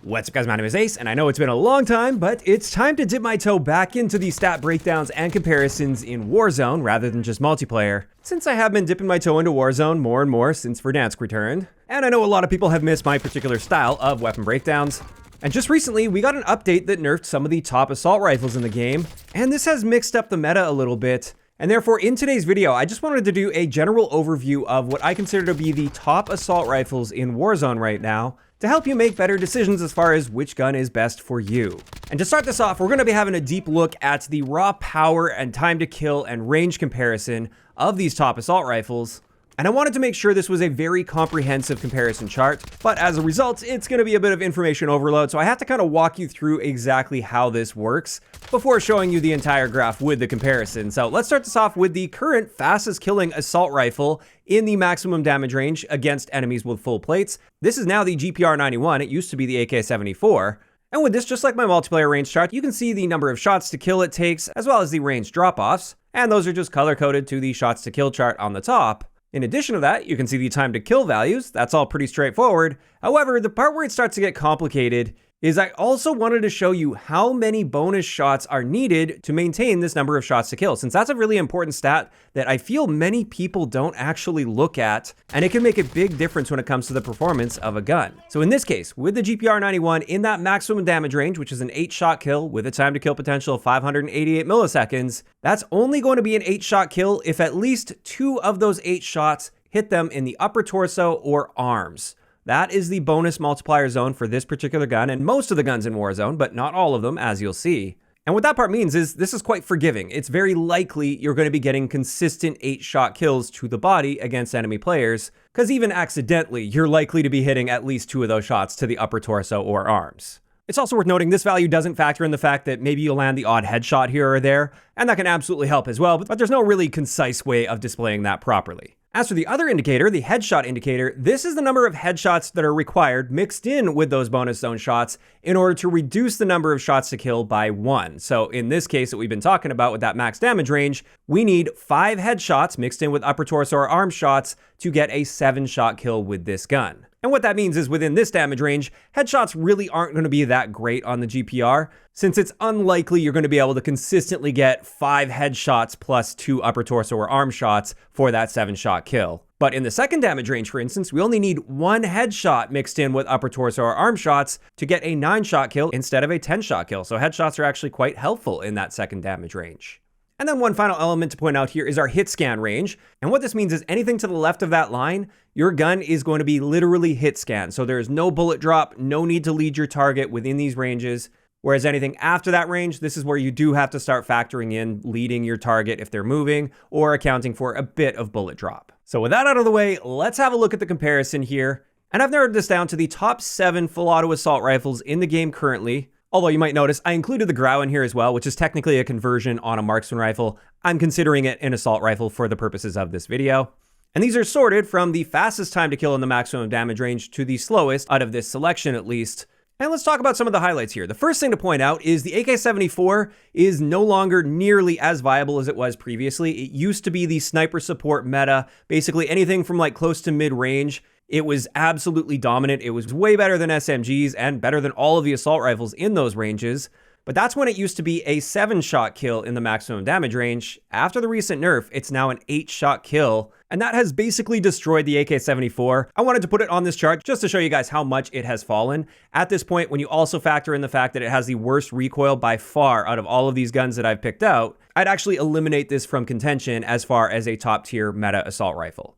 What's up guys, my name is Ace, and I know it's been a long time, but it's time to dip my toe back into the stat breakdowns and comparisons in Warzone rather than just multiplayer, since I have been dipping my toe into Warzone more and more since Verdansk returned, and I know a lot of people have missed my particular style of weapon breakdowns. And just recently, we got an update that nerfed some of the top assault rifles in the game, and this has mixed up the meta a little bit. And therefore, in today's video, I just wanted to do a general overview of what I consider to be the top assault rifles in Warzone right now, to help you make better decisions as far as which gun is best for you. And to start this off, we're going to be having a deep look at the raw power and time to kill and range comparison of these top assault rifles. And I wanted to make sure this was a very comprehensive comparison chart, but as a result, it's going to be a bit of information overload, so I have to kind of walk you through exactly how this works before showing you the entire graph with the comparison. So let's start this off with the current fastest killing assault rifle in the maximum damage range against enemies with full plates. This is now the GPR-91, it used to be the AK-74. And with this, just like my multiplayer range chart, you can see the number of shots to kill it takes, as well as the range drop-offs, and those are just color-coded to the shots to kill chart on the top. In addition to that, you can see the time to kill values. That's all pretty straightforward. However, the part where it starts to get complicated is I also wanted to show you how many bonus shots are needed to maintain this number of shots to kill, since that's a really important stat that I feel many people don't actually look at, and it can make a big difference when it comes to the performance of a gun. So in this case, with the GPR-91 in that maximum damage range, which is an 8-shot kill with a time to kill potential of 588 milliseconds, that's only going to be an 8-shot kill if at least 2 of those 8 shots hit them in the upper torso or arms. That is the bonus multiplier zone for this particular gun and most of the guns in Warzone, but not all of them, as you'll see. And what that part means is this is quite forgiving. It's very likely you're going to be getting consistent 8-shot kills to the body against enemy players, because even accidentally, you're likely to be hitting at least 2 of those shots to the upper torso or arms. It's also worth noting this value doesn't factor in the fact that maybe you'll land the odd headshot here or there, and that can absolutely help as well, but there's no really concise way of displaying that properly. As for the other indicator, the headshot indicator, this is the number of headshots that are required mixed in with those bonus zone shots in order to reduce the number of shots to kill by 1. So in this case that we've been talking about with that max damage range, we need 5 headshots mixed in with upper torso or arm shots to get a 7-shot kill with this gun. And what that means is within this damage range, headshots really aren't going to be that great on the GPR, since it's unlikely you're going to be able to consistently get 5 headshots plus 2 upper torso or arm shots for that 7-shot kill. But in the second damage range, for instance, we only need 1 headshot mixed in with upper torso or arm shots to get a 9-shot kill instead of a 10-shot kill. So headshots are actually quite helpful in that second damage range. And then one final element to point out here is our hit scan range. And what this means is anything to the left of that line, your gun is going to be literally hit scanned. So there's no bullet drop, no need to lead your target within these ranges. Whereas anything after that range, this is where you do have to start factoring in leading your target if they're moving or accounting for a bit of bullet drop. So with that out of the way, let's have a look at the comparison here. And I've narrowed this down to the top 7 full auto assault rifles in the game currently. Although you might notice, I included the Grau in here as well, which is technically a conversion on a marksman rifle. I'm considering it an assault rifle for the purposes of this video. And these are sorted from the fastest time to kill in the maximum damage range to the slowest out of this selection at least. And let's talk about some of the highlights here. The first thing to point out is the AK-74 is no longer nearly as viable as it was previously. It used to be the sniper support meta, basically anything from like close to mid-range. It was absolutely dominant. It was way better than SMGs and better than all of the assault rifles in those ranges. But that's when it used to be a 7-shot kill in the maximum damage range. After the recent nerf, it's now an 8-shot kill. And that has basically destroyed the AK-74. I wanted to put it on this chart just to show you guys how much it has fallen. At this point, when you also factor in the fact that it has the worst recoil by far out of all of these guns that I've picked out, I'd actually eliminate this from contention as far as a top-tier meta assault rifle.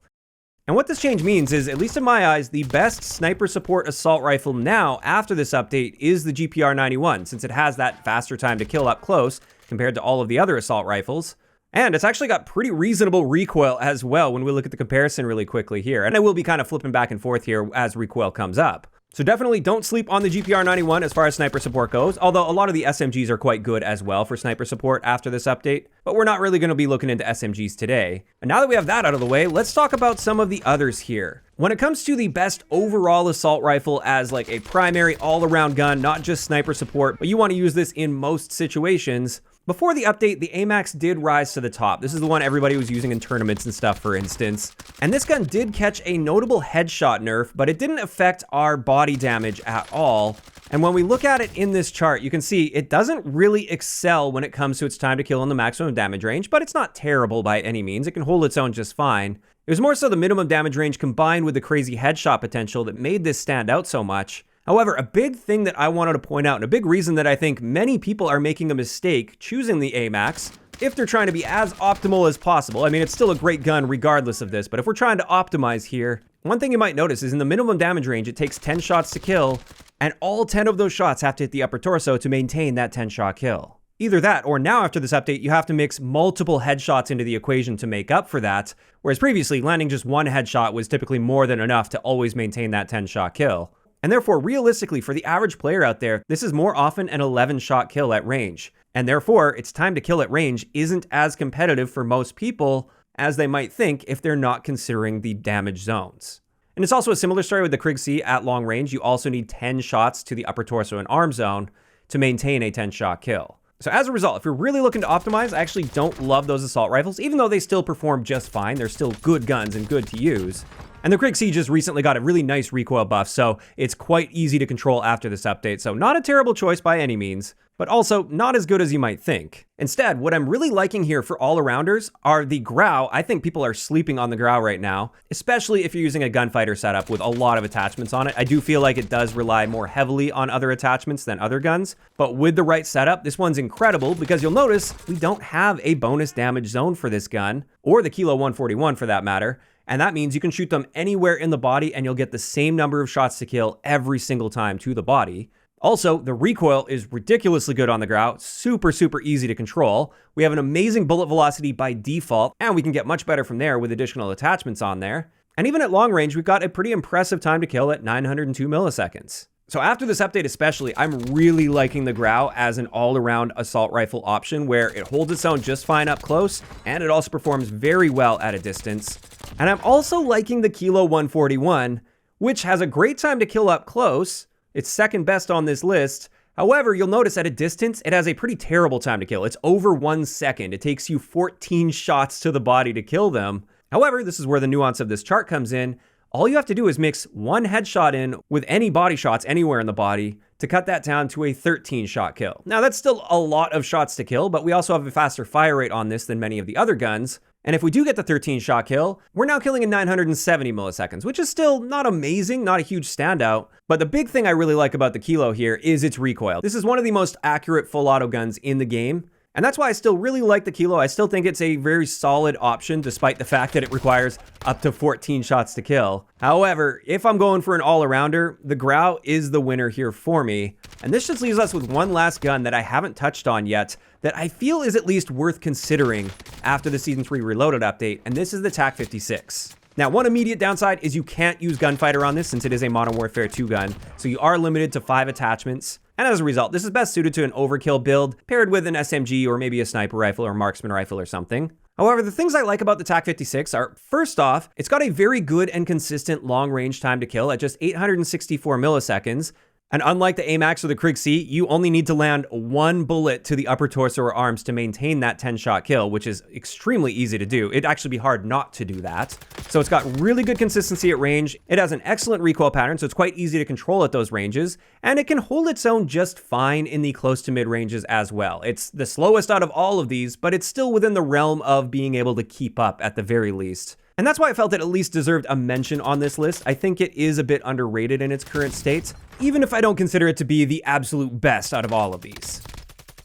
And what this change means is, at least in my eyes, the best sniper support assault rifle now after this update is the GPR-91, since it has that faster time to kill up close compared to all of the other assault rifles. And it's actually got pretty reasonable recoil as well when we look at the comparison really quickly here. And I will be kind of flipping back and forth here as recoil comes up. So definitely don't sleep on the GPR-91 as far as sniper support goes, although a lot of the SMGs are quite good as well for sniper support after this update, but we're not really going to be looking into SMGs today. And now that we have that out of the way, let's talk about some of the others here. When it comes to the best overall assault rifle as like a primary all-around gun, not just sniper support, but you want to use this in most situations, before the update, the AMAX did rise to the top. This is the one everybody was using in tournaments and stuff, for instance. And this gun did catch a notable headshot nerf, but it didn't affect our body damage at all. And when we look at it in this chart, you can see it doesn't really excel when it comes to its time to kill in the maximum damage range, but it's not terrible by any means. It can hold its own just fine. It was more so the minimum damage range combined with the crazy headshot potential that made this stand out so much. However, a big thing that I wanted to point out, and a big reason that I think many people are making a mistake choosing the AMAX, if they're trying to be as optimal as possible. I mean, it's still a great gun regardless of this, but if we're trying to optimize here, one thing you might notice is in the minimum damage range, it takes 10 shots to kill, and all 10 of those shots have to hit the upper torso to maintain that 10-shot kill. Either that, or now after this update, you have to mix multiple headshots into the equation to make up for that, whereas previously, landing just one headshot was typically more than enough to always maintain that 10-shot kill. And therefore, realistically, for the average player out there, this is more often an 11-shot kill at range. And therefore, its time to kill at range isn't as competitive for most people as they might think if they're not considering the damage zones. And it's also a similar story with the Krig C at long range. You also need 10 shots to the upper torso and arm zone to maintain a 10-shot kill. So as a result, if you're really looking to optimize, I actually don't love those assault rifles, even though they still perform just fine. They're still good guns and good to use. And the Krig C just recently got a really nice recoil buff, so it's quite easy to control after this update. So not a terrible choice by any means, but also not as good as you might think. Instead, what I'm really liking here for all-arounders are the Grau. I think people are sleeping on the Grau right now, especially if you're using a gunfighter setup with a lot of attachments on it. I do feel like it does rely more heavily on other attachments than other guns, but with the right setup, this one's incredible because you'll notice we don't have a bonus damage zone for this gun, or the Kilo 141 for that matter. And that means you can shoot them anywhere in the body and you'll get the same number of shots to kill every single time to the body. Also, the recoil is ridiculously good on the Grau, super easy to control. We have an amazing bullet velocity by default, and we can get much better from there with additional attachments on there. And even at long range, we've got a pretty impressive time to kill at 902 milliseconds. So after this update especially, I'm really liking the Grau as an all-around assault rifle option where it holds its own just fine up close, and it also performs very well at a distance. And I'm also liking the Kilo 141, which has a great time to kill up close. It's second best on this list. However, you'll notice at a distance, it has a pretty terrible time to kill. It's over 1 second. It takes you 14 shots to the body to kill them. However, this is where the nuance of this chart comes in. All you have to do is mix one headshot in with any body shots anywhere in the body to cut that down to a 13-shot kill. Now, that's still a lot of shots to kill, but we also have a faster fire rate on this than many of the other guns. And if we do get the 13-shot kill, we're now killing in 970 milliseconds, which is still not amazing, not a huge standout. But the big thing I really like about the Kilo here is its recoil. This is one of the most accurate full auto guns in the game. And that's why I still really like the Kilo. I still think it's a very solid option, despite the fact that it requires up to 14 shots to kill. However, if I'm going for an all-arounder, the Grau is the winner here for me. And this just leaves us with one last gun that I haven't touched on yet that I feel is at least worth considering after the Season 3 Reloaded update, and this is the TAC-56. Now, one immediate downside is you can't use Gunfighter on this since it is a Modern Warfare 2 gun, so you are limited to 5 attachments. And as a result, this is best suited to an overkill build paired with an SMG or maybe a sniper rifle or marksman rifle or something. However, the things I like about the TAC-56 are, first off, it's got a very good and consistent long-range time to kill at just 864 milliseconds. And unlike the AMAX or the Krig C, you only need to land one bullet to the upper torso or arms to maintain that 10-shot kill, which is extremely easy to do. It'd actually be hard not to do that. So it's got really good consistency at range. It has an excellent recoil pattern, so it's quite easy to control at those ranges. And it can hold its own just fine in the close to mid ranges as well. It's the slowest out of all of these, but it's still within the realm of being able to keep up at the very least. And that's why I felt it at least deserved a mention on this list. I think it is a bit underrated in its current state, even if I don't consider it to be the absolute best out of all of these.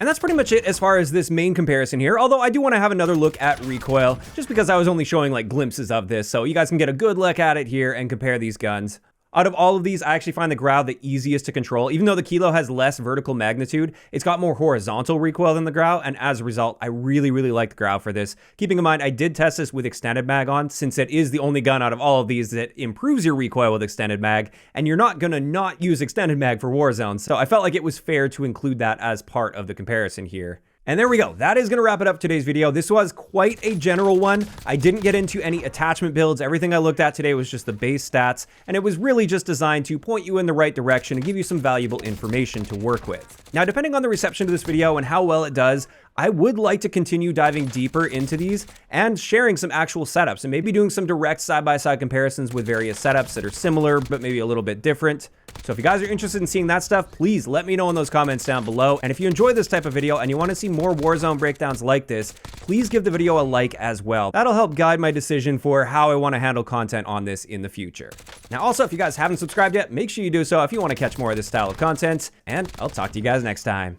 And that's pretty much it as far as this main comparison here, although I do want to have another look at recoil, just because I was only showing like glimpses of this, so you guys can get a good look at it here and compare these guns. Out of all of these, I actually find the Grau the easiest to control. Even though the Kilo has less vertical magnitude, it's got more horizontal recoil than the Grau, and as a result, I really like the Grau for this. Keeping in mind, I did test this with extended mag on, since it is the only gun out of all of these that improves your recoil with extended mag, and you're not gonna not use extended mag for Warzone, so I felt like it was fair to include that as part of the comparison here. And there we go. That is going to wrap it up today's video. This was quite a general one. I didn't get into any attachment builds. Everything I looked at today was just the base stats, and it was really just designed to point you in the right direction and give you some valuable information to work with. Now, depending on the reception to this video and how well it does, I would like to continue diving deeper into these and sharing some actual setups and maybe doing some direct side-by-side comparisons with various setups that are similar but maybe a little bit different. So if you guys are interested in seeing that stuff, please let me know in those comments down below. And if you enjoy this type of video and you want to see more Warzone breakdowns like this, please give the video a like as well. That'll help guide my decision for how I want to handle content on this in the future. Now also, if you guys haven't subscribed yet, make sure you do so if you want to catch more of this style of content, and I'll talk to you guys next time.